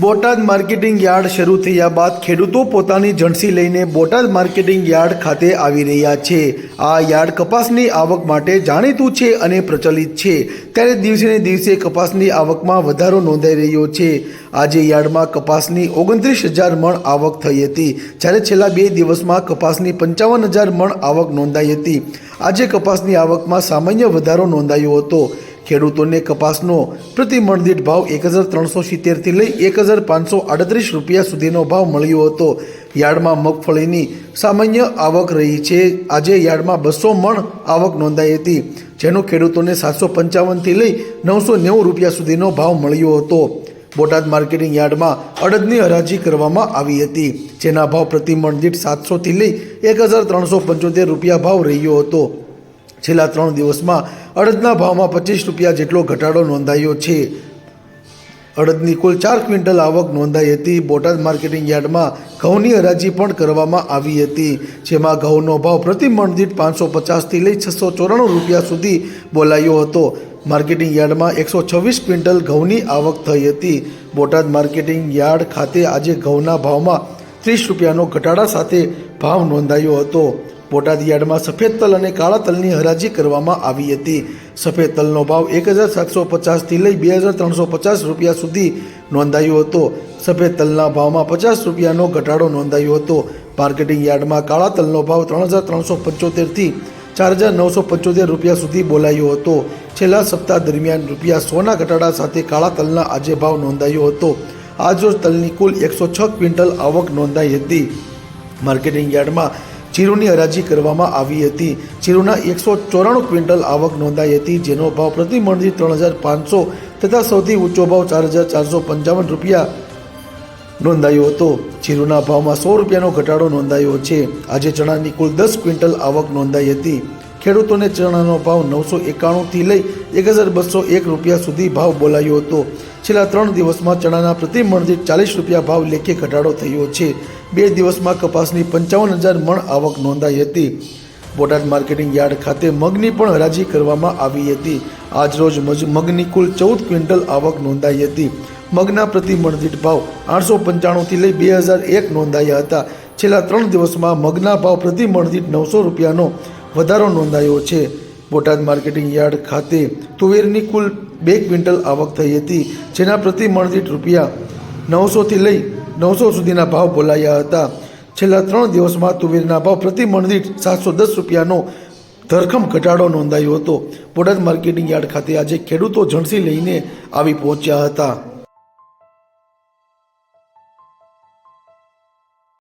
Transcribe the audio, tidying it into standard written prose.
Botad marketing yard શરૂ થયા બાદ ખેડૂતો પોતાની જણસી લઈને બોટાદ માર્કેટિંગ યાર્ડ ખાતે આવી રહ્યા છે। આ યાર્ડ કપાસની આવક માટે જાણીતું છે અને પ્રચલિત છે, ત્યારે દિવસે ને દિવસે કપાસની આવકમાં વધારો નોંધાઈ રહ્યો છે। આજે યાર્ડમાં કપાસની 29,000 મણ આવક થઈ હતી, જ્યારે છેલ્લા 2 દિવસમાં કપાસની 55,000 મણ આવક નોંધાઈ હતી। આજે કપાસની આવકમાં સામાન્ય વધારો નોંધાયો હતો। ખેડૂતોને કપાસનો પ્રતિ મણ દીઠ ભાવ 1,370 થી લઈ 1,538 રૂપિયા સુધીનો ભાવ મળ્યો હતો। યાર્ડમાં મગફળીની સામાન્ય આવક રહી છે। આજે યાર્ડમાં 200 મણ આવક નોંધાઈ હતી, જેનો ખેડૂતોને 755 થી લઈ 990 રૂપિયા સુધીનો ભાવ મળ્યો હતો। બોટાદ માર્કેટિંગ યાર્ડમાં અડદની હરાજી કરવામાં આવી હતી, જેના ભાવ પ્રતિ મણ દીઠ 700 થી લઈ 1,375 રૂપિયા ભાવ રહ્યો હતો। છેલ્લા 3 દિવસમાં અડદના ભાવમાં 25 રૂપિયા જેટલો ઘટાડો નોંધાયો છે। અડદની કુલ 4 ક્વિન્ટલ આવક નોંધાઈ હતી। બોટાદ માર્કેટિંગ યાર્ડમાં ઘઉંની હરાજી પણ કરવામાં આવી હતી, જેમાં ઘઉંનો ભાવ પ્રતિ મણ દીઠ 550 થી લઈ 694 રૂપિયા સુધી બોલાયો હતો। માર્કેટિંગ યાર્ડમાં 126 ક્વિન્ટલ ઘઉંની આવક થઈ હતી। બોટાદ માર્કેટિંગ યાર્ડ ખાતે આજે ઘઉંના ભાવમાં 30 રૂપિયાનો ઘટાડા સાથે ભાવ નોંધાયો હતો। બોટાદ યાર્ડમાં સફેદ તલ અને કાળા તલની હરાજી કરવામાં આવી હતી। સફેદ તલનો ભાવ 1,750 થી લઈ 2,350 રૂપિયા સુધી નોંધાયો હતો। સફેદ તલના ભાવમાં 50 રૂપિયાનો ઘટાડો નોંધાયો હતો। માર્કેટિંગ યાર્ડમાં કાળા તલનો ભાવ 3,375 થી 4,975 રૂપિયા સુધી બોલાયો હતો। છેલ્લા સપ્તાહ દરમિયાન ₹100ના ઘટાડા સાથે કાળા તલના આજે ભાવ નોંધાયો હતો। આજરોજ તલની કુલ 106 ક્વિન્ટલ આવક નોંધાઈ હતી। માર્કેટિંગ યાર્ડમાં જીરુની હરાજી કરવામાં આવી હતી। જીરુના 194 ક્વિન્ટલ આવક નોંધાઈ હતી, જેનો ભાવ પ્રતિ મણ દીઠ 3,500 તથા સૌથી ઊંચો ભાવ 4,455 રૂપિયા નોંધાયો હતો। જીરુના ભાવમાં 100 રૂપિયાનો ઘટાડો નોંધાયો છે। આજે ચણાની કુલ 10 ક્વિન્ટલ આવક નોંધાઈ હતી। ખેડૂતોને ચણાનો ભાવ 991 થી લઈ 1,201 રૂપિયા સુધી ભાવ બોલાયો હતો। છેલ્લા 3 દિવસમાં ચણાના પ્રતિ મણ દીઠ 40 રૂપિયા ભાવ લેખે ઘટાડો થયો છે। 2 દિવસમાં કપાસની 55,000 મણ આવક નોંધાઈ હતી। બોટાદ માર્કેટિંગ યાર્ડ ખાતે મગની પણ હરાજી કરવામાં આવી હતી। આજરોજ મગની કુલ 14 ક્વિન્ટલ આવક નોંધાઈ હતી। મગના પ્રતિ મણ દીઠ ભાવ 895 થી લઈ 2,001 નોંધાયા હતા। છેલ્લા 3 દિવસમાં મગના ભાવ પ્રતિ મણ દીઠ 900 રૂપિયાનો વધારો નોંધાયો છે। બોટાદ માર્કેટિંગ યાર્ડ ખાતે તુવેરની કુલ 2 ક્વિન્ટલ આવક થઈ હતી, જેના પ્રતિ મણ દીઠ ₹900 થી લઈ 900 સુધીના ભાવ બોલાયા હતા। છેલ્લા 3 દિવસમાં તુવેરના ભાવ પ્રતિ મણ દીઠ 710 રૂપિયાનો ધરખમ ઘટાડો નોંધાયો હતો। બોટાદ માર્કેટિંગ યાર્ડ ખાતે આજે ખેડૂતો જણસી લઈને આવી પહોંચ્યા હતા।